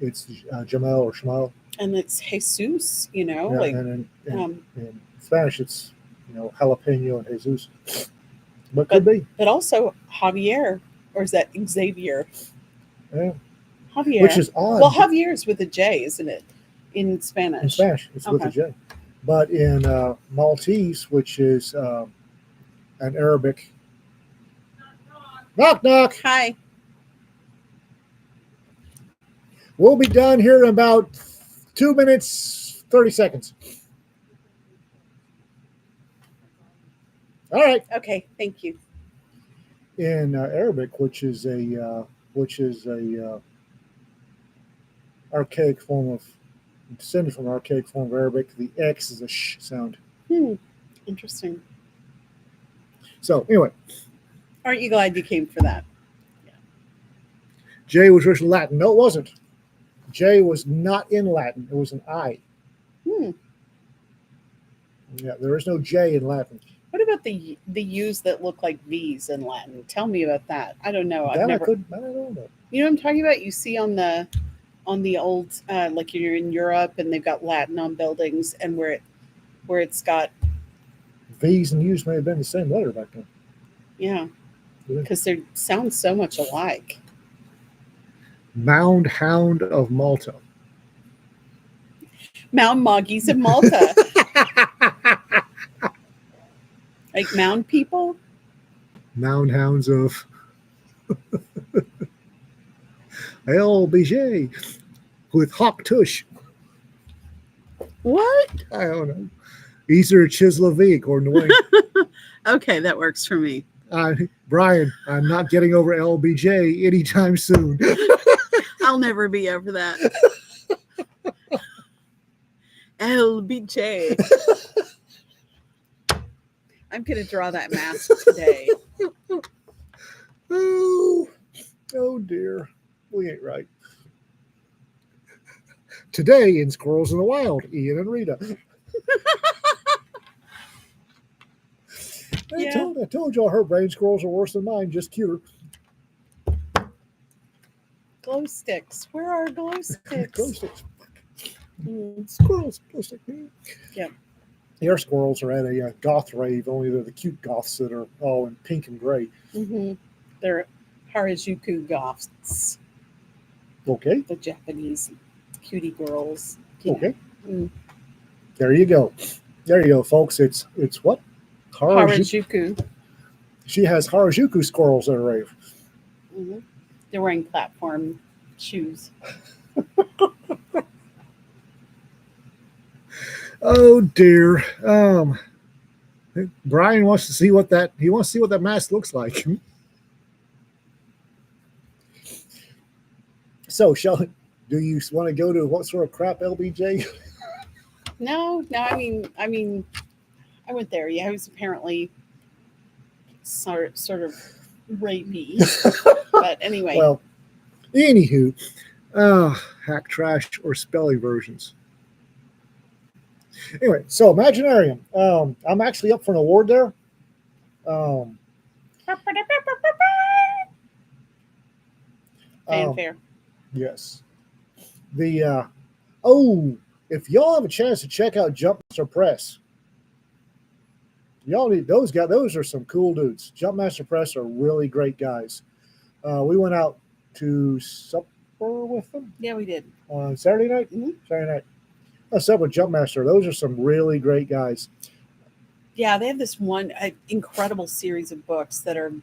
it's Jamal or Shamal. And it's Jesus, Yeah, and in Spanish, it's, jalapeno and Jesus. But could be. But also Javier, or is that Xavier? Yeah. Javier. Which is odd. Well, Javier is with a J, isn't it? In Spanish. In Spanish, it's with a J. But in Maltese, which is an Arabic. Knock, knock. Hi. We'll be done here in about 2 minutes, 30 seconds. All right. Okay, thank you. In Arabic, which is a archaic form of, descended from an archaic form of Arabic, the X is a sh sound. Interesting. So anyway, aren't you glad you came for that? Yeah. J was written Latin. No, it wasn't. J was not in Latin. It was an I. Yeah, there is no J in Latin. What about the U's that look like V's in Latin? Tell me about that. I don't know. I don't know. You know what I'm talking about? You see on the old like you're in Europe and they've got Latin on buildings, and where it's got V's and U's may have been the same letter back then. Yeah, because they sound so much alike. Mound hound of Malta. Mound moggies of Malta. Like mound people? Mound hounds of LBJ with hawk tush. What? I don't know. Easer Chislavie, according to Wayne. Okay, that works for me. Brian, I'm not getting over LBJ anytime soon. I'll never be over that. LBJ. I'm going to draw that mask today. Oh dear. We ain't right. Today in Squirrels in the Wild, Ian and Rita. I told y'all her brain squirrels are worse than mine, just cuter. Glow sticks. Where are glow Glow sticks? sticks. Mm, Squirrels. Glow stick. yeah. Air squirrels are at a goth rave, only they're the cute goths that are all in pink and gray. Mm-hmm. They're Harajuku goths, Okay. the Japanese cutie girls. Yeah. Okay. Mm. There you go. There you go, folks. It's what? Harajuku. Harajuku. She has Harajuku squirrels at a rave. Mm-hmm. They're wearing platform shoes. Oh dear. Brian wants to see what that mask looks like. So, Shelley, do you want to go to what sort of crap, LBJ? No, no. I went there. Yeah, it was apparently sort of rapey. But anyway, Well, anywho, hack trash or spelling versions. Anyway, so Imaginarium. I'm actually up for an award there. Um, um, fanfare. yes. The oh, if y'all have a chance to check out Jumpmaster Press, y'all need those guys. Those are some cool dudes. Jumpmaster Press are really great guys. We went out to supper with them Yeah, we did. on Saturday night. Mm-hmm. Saturday night. What's up with Jumpmaster? Those are some really great guys. Yeah, they have this one incredible series of books that are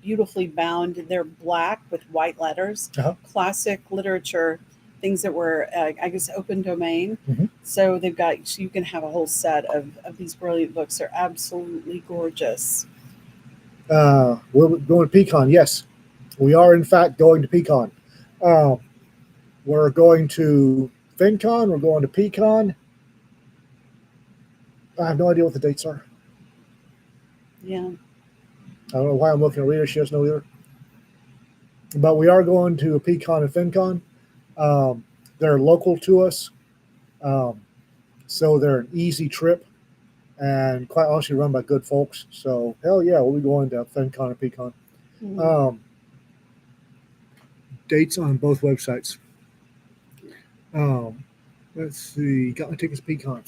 beautifully bound. They're black with white letters, Uh-huh. classic literature, things that were, I guess, open domain. Mhm. So so you can have a whole set of these brilliant books. They're absolutely gorgeous. We're going to Pecan. Yes, we are in fact going to Pecan. Uh, we're going to FinCon. We're going to Pecan. I have no idea what the dates are. Yeah. I don't know why I'm looking at Rita. She doesn't know either. But we are going to a Pecan and FinCon. They're local to us, um, so they're an easy trip and quite honestly run by good folks. So hell yeah, we'll be going to FinCon and Pecan. Mhm. Dates on both websites. Let's see, got my tickets to Pecan.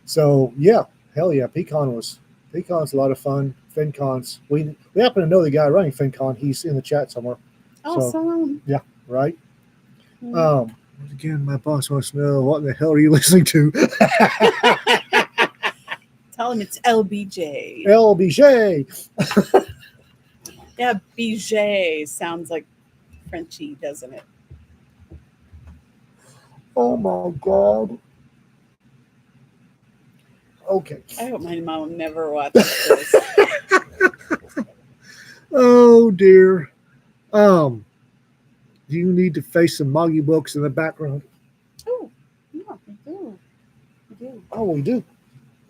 So yeah, hell yeah, Pecan's a lot of fun. FinCon's we happen to know the guy running FinCon. He's in the chat somewhere. Awesome. Yeah, right. Mhm. Again, my boss wants to know what the hell are you listening to? Tell him it's LBJ. LBJ. Yeah, BJ sounds like Frenchy, doesn't it? Oh my god. Okay. I hope my mom never watches this. Oh dear. You need to face some Moggy books in the background. Oh, yeah, we do. We do. Oh, we do.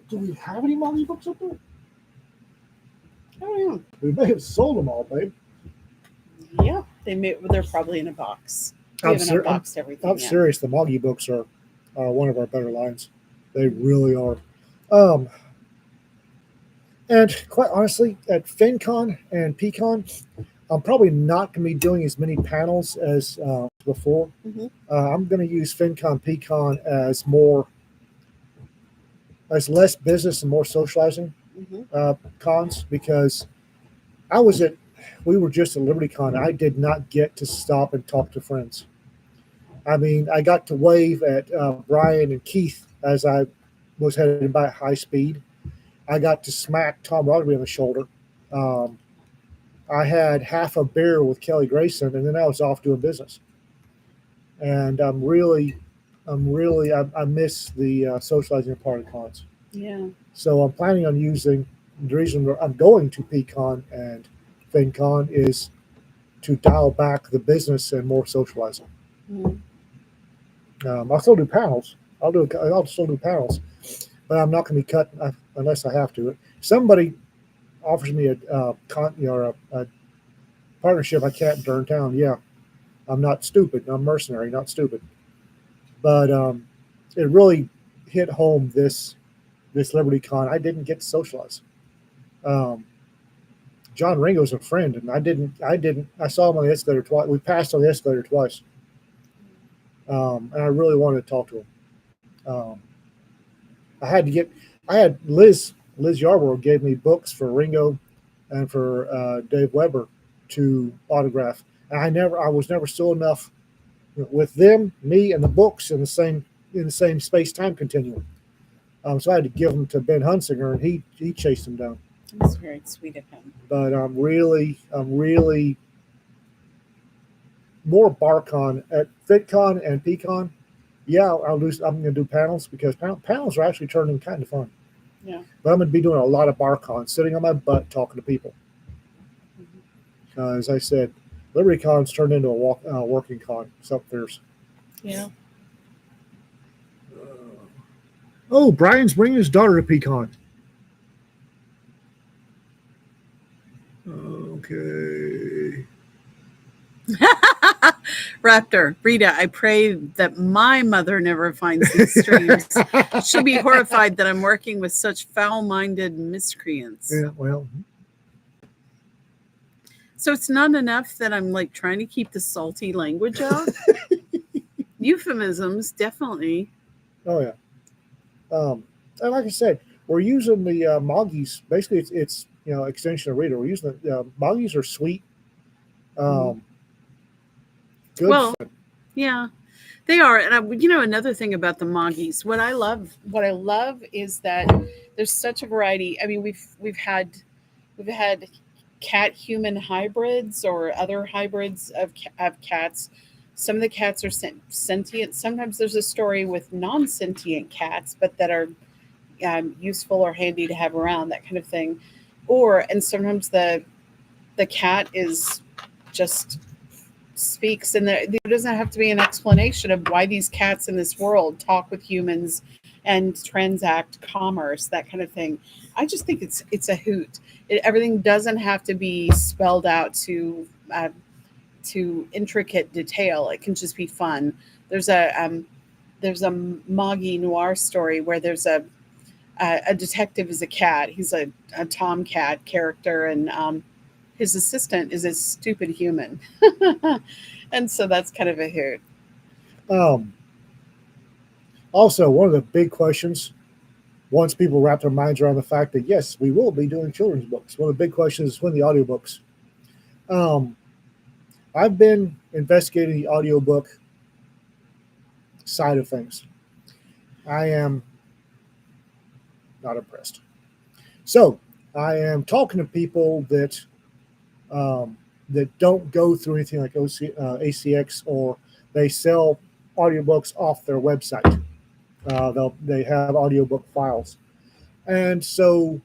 Do we have any Moggy books up there? Oh, We may have sold them all, babe. yeah. They're probably in a box. We I'm haven't ser- unboxed everything I'm yet. serious. The Moggy books are one of our better lines. They really are. Um, and quite honestly, at FinCon and Pecan, I'm probably not going to be doing as many panels as before. Mhm. I'm going to use FinCon, Pecan as less business and more socializing Mhm. cons because we were just at LibertyCon. I did not get to stop and talk to friends. I mean, I got to wave at Brian and Keith as I was heading by high speed. I got to smack Tom Rogby on the shoulder. Um, I had half a beer with Kelly Grayson, and then I was off doing business. And I miss the socializing part of cons. Yeah. So I'm planning on using the reason I'm going to Pecan and FinCon is to dial back the business and more socializing. Mhm. I'll still do panels. I'll still do panels, but I'm not going to be cut unless I have to. If somebody offers me a partnership I can't turn down, yeah, I'm not stupid. I'm mercenary, not stupid. But it really hit home this LibertyCon. I didn't get to socialize. Um, John Ringo's a friend, and I saw him on the escalator twice. We passed on the escalator twice, and I really wanted to talk to him. I had to get, I had Liz Yarborough gave me books for Ringo and for Dave Weber to autograph. And I was never still enough with them, me, and the books in the same space time continuum. So I had to give them to Ben Hunsinger, and he chased them down. That's very sweet of him. But I'm really more BarCon at FitCon and PCon. Yeah, I'm going to do panels because panels are actually turning kind of fun. Yeah. But I'm going to be doing a lot of BarCon, sitting on my butt talking to people. As I said, LibertyCon's turned into a working con. It's up fierce. Yeah. Oh, Brian's bringing his daughter to PCon. Okay. Raptor, Rita, I pray that my mother never finds these streams. She'll be horrified that I'm working with such foul-minded miscreants. Yeah, well. So it's not enough that I'm like trying to keep the salty language out. Euphemisms, definitely. Oh yeah. And like I said, we're using the Moggies. Basically, it's extension of Rita. We're using the Moggies are sweet. Good. Well, yeah, they are. And another thing about the Moggies, what I love is that there's such a variety. I mean, we've had cat human hybrids or other hybrids of cats. Some of the cats are sentient. Sometimes there's a story with non-sentient cats, but that are useful or handy to have around, that kind of thing. And sometimes the cat is just speaks, and there doesn't have to be an explanation of why these cats in this world talk with humans and transact commerce, that kind of thing. I just think it's a hoot. Everything doesn't have to be spelled out to intricate detail. It can just be fun. There's a Moggy noir story where there's a detective is a cat. He's a tomcat character, and his assistant is a stupid human. And so that's kind of a hoot. Also, one of the big questions, once people wrap their minds around the fact that, yes, we will be doing children's books, one of the big questions is when the audiobooks. I've been investigating the audiobook side of things. I am not impressed. So I am talking to people that don't go through anything like ACX, or they sell audiobooks off their website. They have audiobook files. And so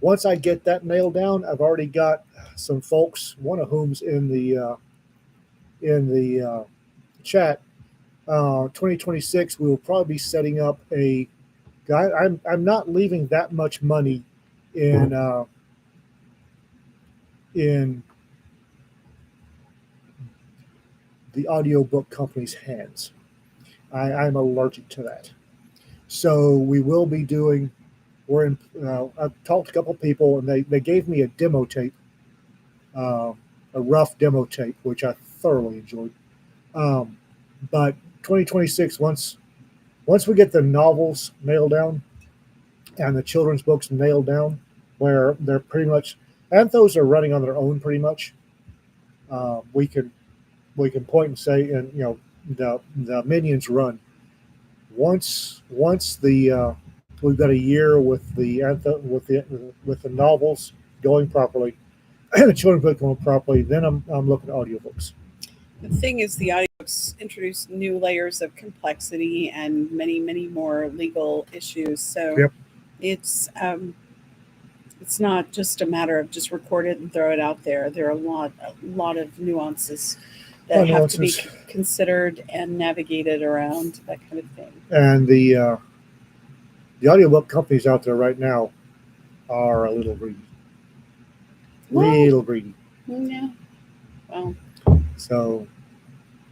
once I get that nailed down, I've already got some folks, one of whom's in the chat. 2026, we will probably be setting up a guy. I'm not leaving that much money in the audiobook company's hands. I'm allergic to that. So we will be doing, I've talked to a couple people, and they gave me a demo tape, a rough demo tape, which I thoroughly enjoyed. But 2026, once we get the novels nailed down and the children's books nailed down, where they're pretty much, anthos are running on their own pretty much, we can point and say, and the minions run. Once the we've got a year with the novels going properly and the children's book going properly, then I'm looking at audiobooks. The thing is, the audiobooks introduce new layers of complexity and many, many more legal issues. So yep. It's not just a matter of just record it and throw it out there. There are a lot of nuances that have to be considered and navigated around, that kind of thing. And the audiobook companies out there right now are a little greedy. Little greedy. Yeah. Well. So,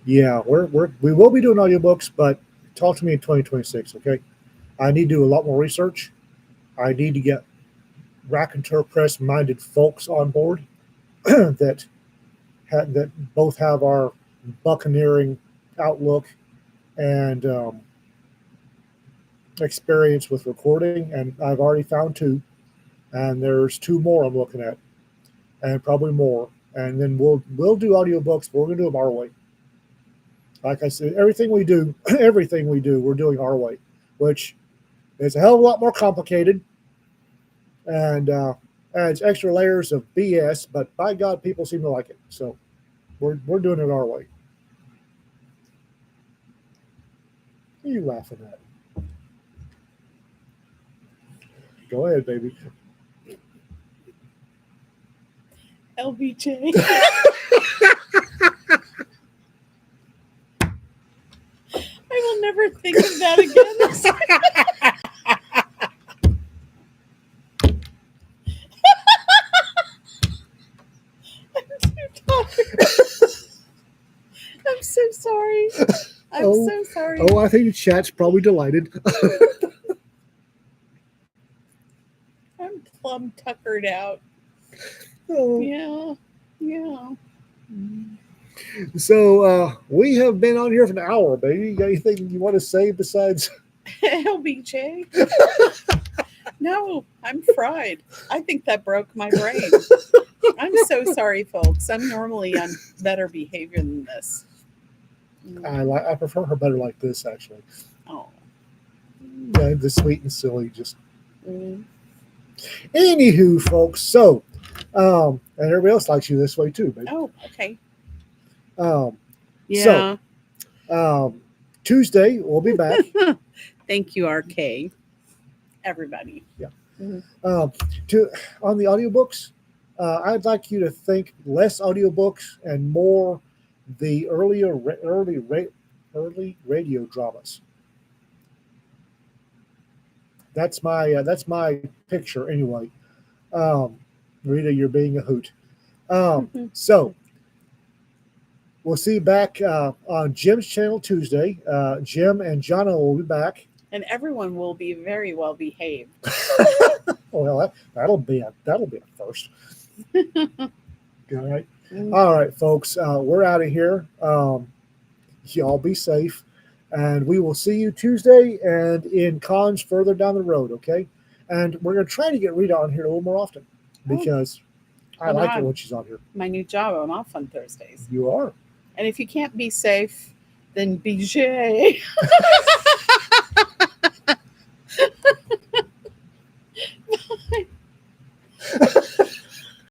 yeah, we will be doing audiobooks, but talk to me in 2026, okay? I need to do a lot more research. I need to get raconteur press minded folks on board that that both have our buccaneering outlook and experience with recording. And I've already found two, and there's two more I'm looking at, and probably more. And then we'll do audiobooks, but we're gonna do them our way. Like I said, everything we do, we're doing our way, which is a hell of a lot more complicated and adds extra layers of BS. But by God, people seem to like it, so we're doing it our way. What are you laughing at? Go ahead, baby. LBJ. I will never think of that again. I'm too tired. I'm so sorry. I'm so sorry. Oh, I think the chat's probably delighted. I'm plumb tuckered out. Oh. Yeah. So we have been on here for an hour, baby. You got anything you want to say besides LBJ? No, I'm fried. I think that broke my brain. I'm so sorry, folks. I'm normally on better behavior than this. I prefer her better like this, actually. Oh. Yeah, the sweet and silly, just. Anywho, folks. So, and everybody else likes you this way too, baby. Oh, okay. Yeah. So, Tuesday we'll be back. Thank you, RK. Everybody. Yeah. Mm-hmm. On the audiobooks, I'd like you to think less audiobooks and more the early radio dramas. That's my picture anyway. Rita, you're being a hoot. So we'll see you back on Jim's channel Tuesday. Jim and Jonna will be back. And everyone will be very well behaved. Well, that'll be a first. All right. All right, folks. We're out of here. Y'all be safe. And we will see you Tuesday and in cons further down the road, okay? And we're going to try to get Rita on here a little more often because I like it when she's on here. My new job, I'm off on Thursdays. You are. And if you can't be safe, then BJ.